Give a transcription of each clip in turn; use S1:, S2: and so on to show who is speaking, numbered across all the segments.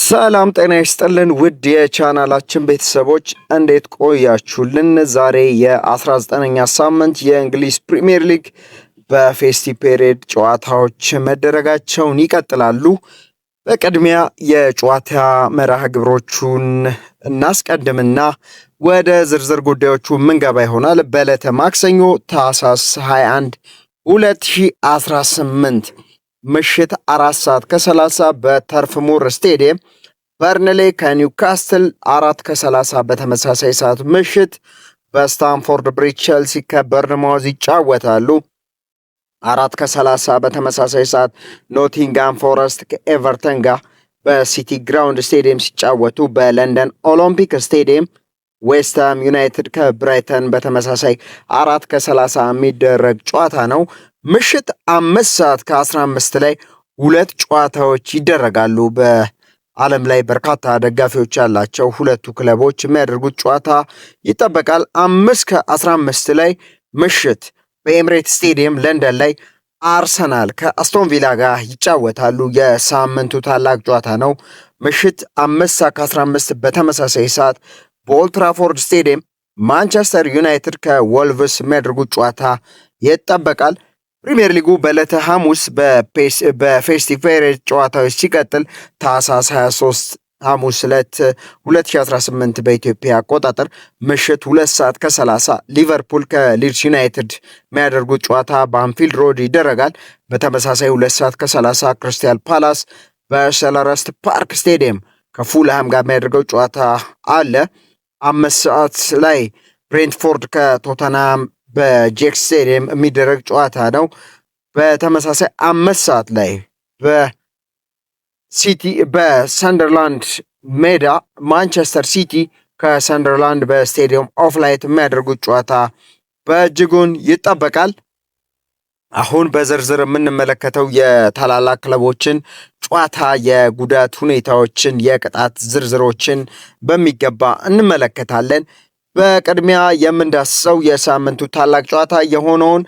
S1: ሰላም ጤና ይስጥልን ውድ የቻናላችን ቤተሰቦች እንዴት ቆያችሁልን? ዛሬ የ19ኛ ሳምንት የእንግሊዝ ፕሪሚየር ሊግ በፌስቲቭ ፔሪየድ ጨዋታዎች መደረጋቸውን ይቀጥላሉ። በቅድሚያ የጨዋታ መርሃ ግብሮቹን እናስቀድምና ወደ ዝርዝር ጉዳዮቹ ምንገባ ይሆናል። በዕለተ ማክሰኞ ታህሳስ 21 2018 ምሽት 4:30 በተርፍ ሙር ስቴዲየም በርንሌ ከኒውካስትል 4:30 በተመሳሳይ ሰዓት ምሽት በስታንፎርድ ብሪጅ ቼልሲ ከበርንማውዝ ይጫወታሉ። 4:30 በተመሳሳይ ሰዓት ኖቲንጋም ፎረስት ከኤቨርተን ጋር በሲቲ ግራውንድ ስቴዲየም ሲጫወቱ፣ በለንደን ኦሎምፒክ ስቴዲየም ዌስትሃም ዩናይትድ ከብራይተን በተመሳሳይ 4:30 የሚደረግ ጨዋታ ነው። ምሽት 5:15 ላይ ሁለት ጨዋታዎች ይደረጋሉ። በዓለም ላይ በርካታ ደጋፊዎች ያላቸው ሁለቱ ክለቦች የሚያደርጉት ጨዋታ ይጠበቃል። 5:15 ላይ ምሽት በኤምሬት ስቴዲየም ለንደን ላይ አርሰናል ከአስቶን ቪላ ጋር ይጫወታሉ። የሳምንቱ ታላቅ ጨዋታ ነው። ምሽት 5:15 በተመሳሳይ ሰዓት በኦልትራፎርድ ስቴዲየም ማንቸስተር ዩናይትድ ከወልቭስ የሚያደርጉት ጨዋታ ይጠበቃል። ፕሪሚየር ሊጉ በዕለተ ሐሙስ በፌስቲቭ ፔሪየድ ጨዋታዎች ሲቀጥል ታህሳስ 23 ሐሙስ ዕለት 2018 በኢትዮጵያ አቆጣጠር ምሽት 2:30 ሊቨርፑል ከሊድስ ዩናይትድ የሚያደርጉት ጨዋታ በአንፊልድ ሮድ ይደረጋል። በተመሳሳይ 2:30 ክሪስታል ፓላስ በሰልኸርስት ፓርክ ስቴዲየም ከፉልሃም ጋር የሚያደርገው ጨዋታ አለ። 5 ሰዓት ላይ ብሬንትፎርድ ከቶተንሃም በጄክ ስቴዲየም የሚደረግ ጨዋታ ነው። በተመሳሳይ 5 ሰዓት ላይ በሰንደርላንድ ሜዳ ማንቸስተር ሲቲ ከሰንደርላንድ በስቴዲየም ኦፍ ላይት የሚያደርጉት ጨዋታ በእጅጉን ይጠበቃል። አሁን በዝርዝር የምንመለከተው የታላላቅ ክለቦችን ጨዋታ የጉዳት ሁኔታዎችን፣ የቅጣት ዝርዝሮችን በሚገባ እንመለከታለን። በቅድሚያ የምንዳስሰው የሳምንቱ ታላቅ ጨዋታ የሆነውን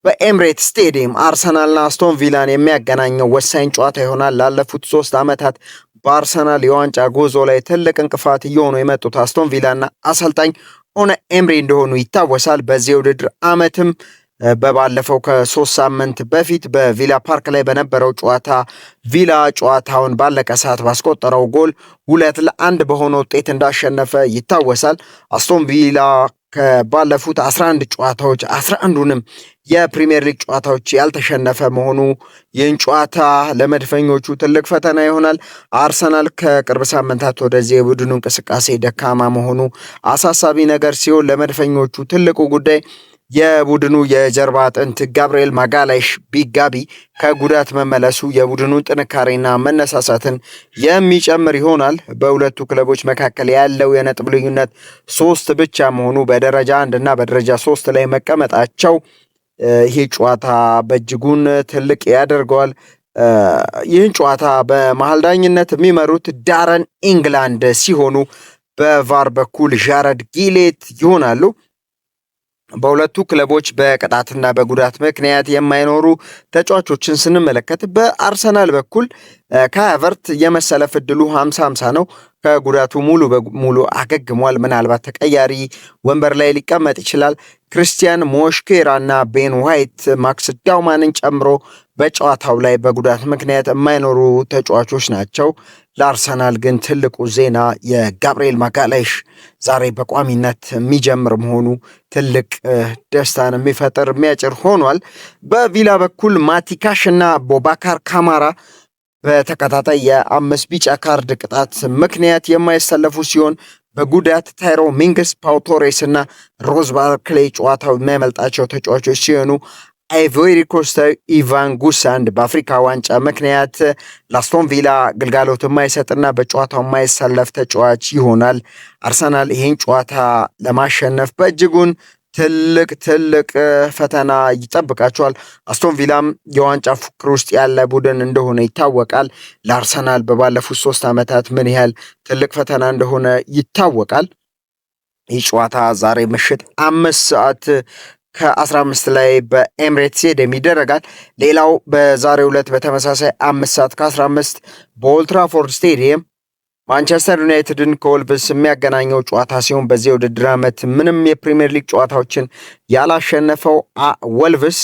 S1: በኤምሬት ስቴዲየም አርሰናልና አስቶን ቪላን የሚያገናኘው ወሳኝ ጨዋታ ይሆናል። ላለፉት 3 ዓመታት በአርሰናል የዋንጫ ጉዞ ላይ ትልቅ እንቅፋት እየሆኑ የመጡት አስቶን ቪላና አሰልጣኝ ኡናይ ኤምሪ እንደሆኑ ይታወሳል። በዚህ የውድድር ዓመትም በባለፈው ከ3 ሳምንት በፊት በቪላ ፓርክ ላይ በነበረው ጨዋታ ቪላ ጨዋታውን ባለቀ ሰዓት ባስቆጠረው ጎል 2-1 በሆነ ውጤት እንዳሸነፈ ይታወሳል። አስቶን ቪላ ከባለፉት 11 ጨዋታዎች 11ዱንም የፕሪሚየር ሊግ ጨዋታዎች ያልተሸነፈ መሆኑ ይህን ጨዋታ ለመድፈኞቹ ትልቅ ፈተና ይሆናል። አርሰናል ከቅርብ ሳምንታት ወደዚህ የቡድኑ እንቅስቃሴ ደካማ መሆኑ አሳሳቢ ነገር ሲሆን፣ ለመድፈኞቹ ትልቁ ጉዳይ የቡድኑ የጀርባ አጥንት ጋብርኤል ማጋላይሽ ቢጋቢ ከጉዳት መመለሱ የቡድኑን ጥንካሬና መነሳሳትን የሚጨምር ይሆናል። በሁለቱ ክለቦች መካከል ያለው የነጥብ ልዩነት 3 ብቻ መሆኑ በደረጃ 1 እና በደረጃ 3 ላይ መቀመጣቸው ይህ ጨዋታ በእጅጉን ትልቅ ያደርገዋል። ይህን ጨዋታ በመሃል ዳኝነት የሚመሩት ዳረን ኢንግላንድ ሲሆኑ በቫር በኩል ዣረድ ጊሌት ይሆናሉ። በሁለቱ ክለቦች በቅጣትና በጉዳት ምክንያት የማይኖሩ ተጫዋቾችን ስንመለከት በአርሰናል በኩል ካይ ሃቨርትዝ የመሰለፍ ዕድሉ 50-50 ነው። ከጉዳቱ ሙሉ በሙሉ አገግሟል። ምናልባት ተቀያሪ ወንበር ላይ ሊቀመጥ ይችላል። ክርስቲያን ሞስኬራ እና ቤን ዋይት ማክስ ዳውማንን ጨምሮ በጨዋታው ላይ በጉዳት ምክንያት የማይኖሩ ተጫዋቾች ናቸው። ለአርሰናል ግን ትልቁ ዜና የጋብርኤል ማጋላይሽ ዛሬ በቋሚነት የሚጀምር መሆኑ ትልቅ ደስታን የሚፈጥር የሚያጭር ሆኗል። በቪላ በኩል ማቲካሽ እና ቦባካር ካማራ በተከታታይ የ5 ቢጫ ካርድ ቅጣት ምክንያት የማይሰለፉ ሲሆን በጉዳት ታይሮ ሚንግስ፣ ፓው ቶሬስ እና ሮዝ ባርክሌይ ጨዋታው የሚያመልጣቸው ተጫዋቾች ሲሆኑ አይቮሪ ኮስታዊ ኢቫን ጉሳንድ በአፍሪካ ዋንጫ ምክንያት ለአስቶን ቪላ ግልጋሎት የማይሰጥና በጨዋታው የማይሰለፍ ተጫዋች ይሆናል። አርሰናል ይህን ጨዋታ ለማሸነፍ በእጅጉን ትልቅ ፈተና ይጠብቃቸዋል። አስቶን ቪላም የዋንጫ ፉክክር ውስጥ ያለ ቡድን እንደሆነ ይታወቃል። ለአርሰናል በባለፉት 3 ዓመታት ምን ያህል ትልቅ ፈተና እንደሆነ ይታወቃል። ይህ ጨዋታ ዛሬ ምሽት 5:15 ላይ በኤምሬትስ ስቴዲየም ይደረጋል። ሌላው በዛሬው ዕለት በተመሳሳይ 5:15 በኦልትራፎርድ ስቴዲየም ማንቸስተር ዩናይትድን ከወልቭስ የሚያገናኘው ጨዋታ ሲሆን በዚህ የውድድር ዓመት ምንም የፕሪምየር ሊግ ጨዋታዎችን ያላሸነፈው ወልቭስ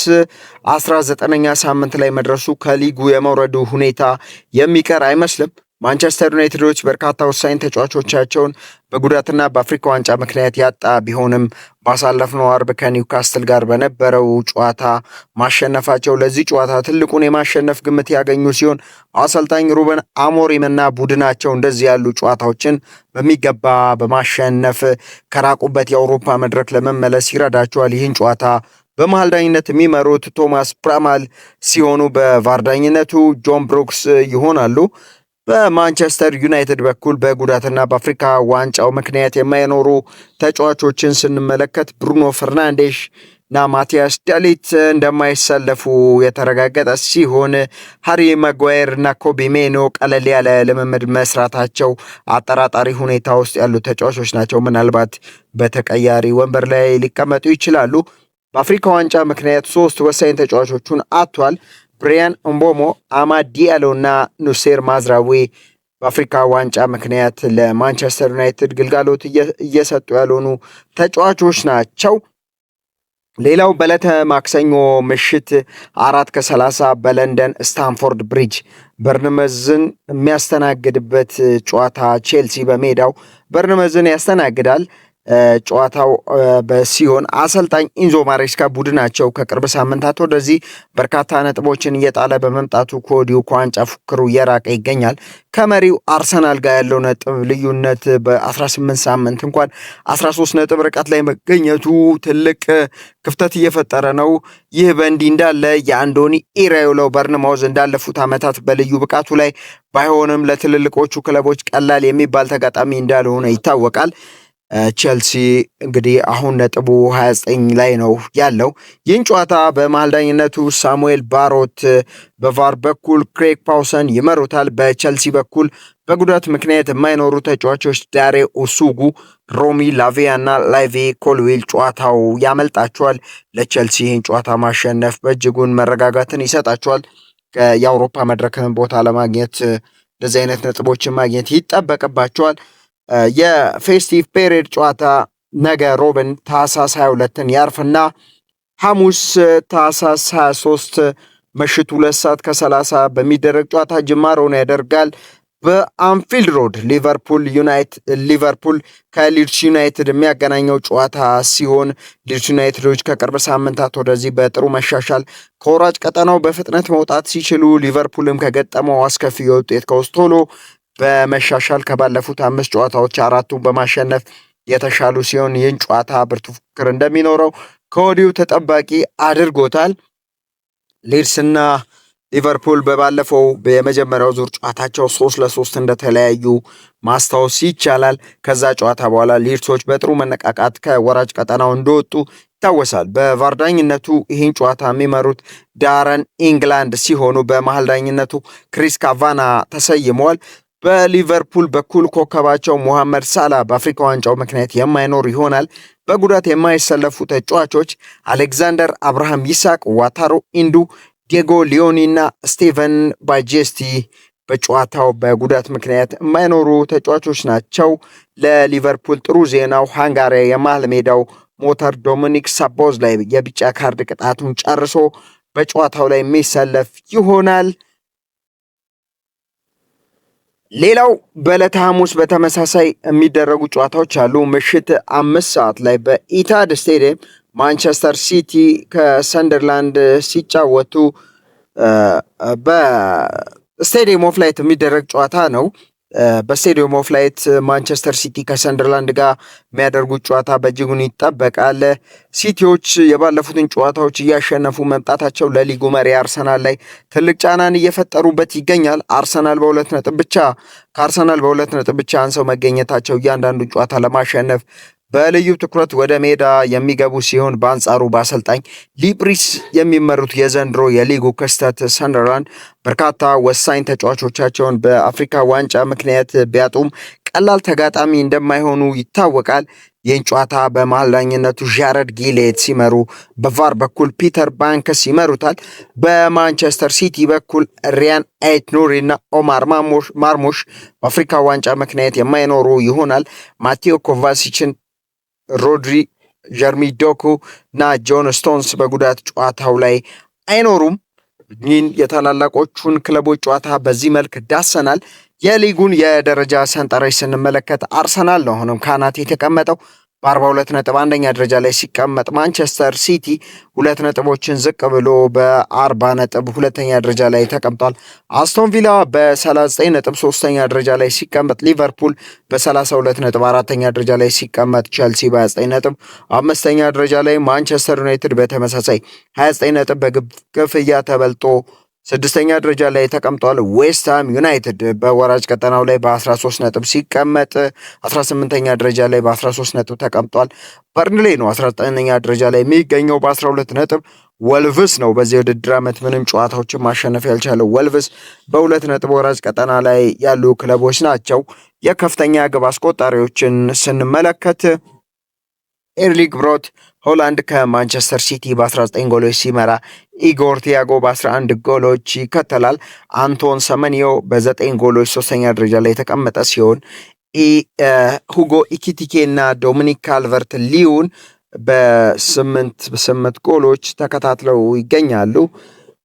S1: 19ኛ ሳምንት ላይ መድረሱ ከሊጉ የመውረዱ ሁኔታ የሚቀር አይመስልም። ማንቸስተር ዩናይትዶች በርካታ ወሳኝ ተጫዋቾቻቸውን በጉዳትና በአፍሪካ ዋንጫ ምክንያት ያጣ ቢሆንም ባሳለፍነው አርብ ከኒውካስትል ጋር በነበረው ጨዋታ ማሸነፋቸው ለዚህ ጨዋታ ትልቁን የማሸነፍ ግምት ያገኙ ሲሆን አሰልጣኝ ሩበን አሞሪምና ቡድናቸው እንደዚህ ያሉ ጨዋታዎችን በሚገባ በማሸነፍ ከራቁበት የአውሮፓ መድረክ ለመመለስ ይረዳቸዋል። ይህን ጨዋታ በመሃል ዳኝነት የሚመሩት ቶማስ ፕራማል ሲሆኑ በቫር ዳኝነቱ ጆን ብሩክስ ይሆናሉ። በማንቸስተር ዩናይትድ በኩል በጉዳትና በአፍሪካ ዋንጫው ምክንያት የማይኖሩ ተጫዋቾችን ስንመለከት ብሩኖ ፈርናንዴሽ እና ማቲያስ ዳሊት እንደማይሰለፉ የተረጋገጠ ሲሆን ሃሪ ማጓየር እና ኮቢ ሜኖ ቀለል ያለ ልምምድ መስራታቸው አጠራጣሪ ሁኔታ ውስጥ ያሉ ተጫዋቾች ናቸው። ምናልባት በተቀያሪ ወንበር ላይ ሊቀመጡ ይችላሉ። በአፍሪካ ዋንጫ ምክንያት 3 ወሳኝ ተጫዋቾቹን አጥቷል። ብሪያን እምቦሞ፣ አማድ ዲያሎ እና ኑሴር ማዝራዊ በአፍሪካ ዋንጫ ምክንያት ለማንቸስተር ዩናይትድ ግልጋሎት እየሰጡ ያልሆኑ ተጫዋቾች ናቸው። ሌላው በዕለተ ማክሰኞ ምሽት 4:30 በለንደን ስታንፎርድ ብሪጅ በርንመዝን የሚያስተናግድበት ጨዋታ ቼልሲ በሜዳው በርንመዝን ያስተናግዳል። ጨዋታው ሲሆን አሰልጣኝ ኢንዞ ማሬስካ ቡድናቸው ከቅርብ ሳምንታት ወደዚህ በርካታ ነጥቦችን እየጣለ በመምጣቱ ከወዲሁ ከዋንጫ ፉክሩ እየራቀ ይገኛል። ከመሪው አርሰናል ጋር ያለው ነጥብ ልዩነት በ18 ሳምንት እንኳን 13 ነጥብ ርቀት ላይ መገኘቱ ትልቅ ክፍተት እየፈጠረ ነው። ይህ በእንዲህ እንዳለ የአንዶኒ ኢራዮላው በርንማውዝ እንዳለፉት ዓመታት በልዩ ብቃቱ ላይ ባይሆንም ለትልልቆቹ ክለቦች ቀላል የሚባል ተጋጣሚ እንዳልሆነ ይታወቃል። ቼልሲ እንግዲህ አሁን ነጥቡ 29 ላይ ነው ያለው። ይህን ጨዋታ በመሃል ዳኝነቱ ሳሙኤል ባሮት፣ በቫር በኩል ክሬግ ፓውሰን ይመሩታል። በቼልሲ በኩል በጉዳት ምክንያት የማይኖሩ ተጫዋቾች ዳሬ ኡሱጉ፣ ሮሚ ላቪያ እና ላይቬ ኮልዊል ጨዋታው ያመልጣቸዋል። ለቼልሲ ይህን ጨዋታ ማሸነፍ በእጅጉን መረጋጋትን ይሰጣቸዋል። የአውሮፓ መድረክን ቦታ ለማግኘት እንደዚህ አይነት ነጥቦችን ማግኘት ይጠበቅባቸዋል። የፌስቲቭ ፔሬድ ጨዋታ ነገ ሮብን ታህሳስ 22ን ያርፍና ሐሙስ ታህሳስ 23 ምሽቱ 2:30 በሚደረግ ጨዋታ ጅማሮውን ያደርጋል። በአንፊልድ ሮድ ሊቨርፑል ከሊድስ ዩናይትድ የሚያገናኘው ጨዋታ ሲሆን ሊድስ ዩናይትዶች ከቅርብ ሳምንታት ወደዚህ በጥሩ መሻሻል ከወራጅ ቀጠናው በፍጥነት መውጣት ሲችሉ፣ ሊቨርፑልም ከገጠመው አስከፊ የውጤት ቀውስ ቶሎ በመሻሻል ከባለፉት 5 ጨዋታዎች 4ቱን በማሸነፍ የተሻሉ ሲሆን ይህን ጨዋታ ብርቱ ፉክክር እንደሚኖረው ከወዲሁ ተጠባቂ አድርጎታል። ሊድስና ሊቨርፑል በባለፈው የመጀመሪያው ዙር ጨዋታቸው 3-3 እንደተለያዩ ማስታወስ ይቻላል። ከዛ ጨዋታ በኋላ ሊድሶች በጥሩ መነቃቃት ከወራጅ ቀጠናው እንደወጡ ይታወሳል። በቫር ዳኝነቱ ይህን ጨዋታ የሚመሩት ዳረን ኢንግላንድ ሲሆኑ በመሃል ዳኝነቱ ክሪስ ካቫና ተሰይመዋል። በሊቨርፑል በኩል ኮከባቸው ሙሐመድ ሳላ በአፍሪካ ዋንጫው ምክንያት የማይኖር ይሆናል። በጉዳት የማይሰለፉ ተጫዋቾች አሌክዛንደር አብርሃም ይስሐቅ፣ ዋታሮ ኢንዱ፣ ዲየጎ ሊዮኒ እና ስቴቨን ባጄስቲ በጨዋታው በጉዳት ምክንያት የማይኖሩ ተጫዋቾች ናቸው። ለሊቨርፑል ጥሩ ዜናው ሃንጋሪያ የመሃል ሜዳው ሞተር ዶሚኒክ ሳቦዝ ላይ የቢጫ ካርድ ቅጣቱን ጨርሶ በጨዋታው ላይ የሚሰለፍ ይሆናል። ሌላው በዕለተ ሐሙስ በተመሳሳይ የሚደረጉ ጨዋታዎች አሉ። ምሽት 5 ሰዓት ላይ በኢታድ ስቴዲየም ማንቸስተር ሲቲ ከሰንደርላንድ ሲጫወቱ በስቴዲየም ኦፍ ላይት የሚደረግ ጨዋታ ነው። በስቴዲየም ኦፍ ላይት ማንቸስተር ሲቲ ከሰንደርላንድ ጋር የሚያደርጉት ጨዋታ በእጅጉን ይጠበቃል። ሲቲዎች የባለፉትን ጨዋታዎች እያሸነፉ መምጣታቸው ለሊጉ መሪ አርሰናል ላይ ትልቅ ጫናን እየፈጠሩበት ይገኛል። ከአርሰናል በሁለት ነጥብ ብቻ አንሰው መገኘታቸው እያንዳንዱ ጨዋታ ለማሸነፍ በልዩ ትኩረት ወደ ሜዳ የሚገቡ ሲሆን በአንጻሩ በአሰልጣኝ ሊብሪስ የሚመሩት የዘንድሮ የሊጉ ክስተት ሰንደርላንድ በርካታ ወሳኝ ተጫዋቾቻቸውን በአፍሪካ ዋንጫ ምክንያት ቢያጡም ቀላል ተጋጣሚ እንደማይሆኑ ይታወቃል። ይህን ጨዋታ በመሃል ዳኝነቱ ዣረድ ጊሌት ሲመሩ፣ በቫር በኩል ፒተር ባንክስ ይመሩታል። በማንቸስተር ሲቲ በኩል ሪያን አይት ኑሪ እና ኦማር ማርሙሽ በአፍሪካ ዋንጫ ምክንያት የማይኖሩ ይሆናል። ማቴዮ ኮቫሲችን፣ ሮድሪ፣ ጀርሚ ዶኩ እና ጆን ስቶንስ በጉዳት ጨዋታው ላይ አይኖሩም። ይህን የታላላቆቹን ክለቦች ጨዋታ በዚህ መልክ ዳሰናል። የሊጉን የደረጃ ሰንጠረዥ ስንመለከት አርሰናል ነው አሁንም ካናት የተቀመጠው በ42 ነጥብ አንደኛ ደረጃ ላይ ሲቀመጥ፣ ማንቸስተር ሲቲ 2 ነጥቦችን ዝቅ ብሎ በ40 ነጥብ ሁለተኛ ደረጃ ላይ ተቀምጧል። አስቶን ቪላ በ39 ነጥብ ሶስተኛ ደረጃ ላይ ሲቀመጥ፣ ሊቨርፑል በ32 ነጥብ አራተኛ ደረጃ ላይ ሲቀመጥ፣ ቼልሲ በ29 ነጥብ አምስተኛ ደረጃ ላይ፣ ማንቸስተር ዩናይትድ በተመሳሳይ 29 ነጥብ በግብ ክፍያ ተበልጦ ስድስተኛ ደረጃ ላይ ተቀምጧል። ዌስትሃም ዩናይትድ በወራጅ ቀጠናው ላይ በ13 ነጥብ ሲቀመጥ 18ኛ ደረጃ ላይ በ13 ነጥብ ተቀምጧል። በርንሌ ነው 19ኛ ደረጃ ላይ የሚገኘው በ12 ነጥብ። ወልቭስ ነው በዚህ ውድድር ዓመት ምንም ጨዋታዎችን ማሸነፍ ያልቻለው ወልቭስ በ2 ነጥብ ወራጅ ቀጠና ላይ ያሉ ክለቦች ናቸው። የከፍተኛ ግብ አስቆጣሪዎችን ስንመለከት ኤርሊንግ ብሮት ሆላንድ ከማንቸስተር ሲቲ በ19 ጎሎች ሲመራ፣ ኢጎር ቲያጎ በ11 ጎሎች ይከተላል። አንቶን ሰመኒዮ በ9 ጎሎች ሶስተኛ ደረጃ ላይ የተቀመጠ ሲሆን ሁጎ ኢኪቲኬ እና ዶሚኒክ ካልቨርት ሊዩን በ8 ጎሎች ተከታትለው ይገኛሉ።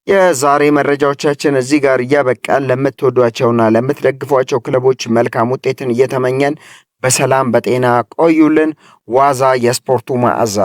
S1: የዛሬ መረጃዎቻችን እዚህ ጋር እያበቃን፣ ለምትወዷቸውና ለምትደግፏቸው ክለቦች መልካም ውጤትን እየተመኘን በሰላም በጤና ቆዩልን። ዋዛ የስፖርቱ መዓዛ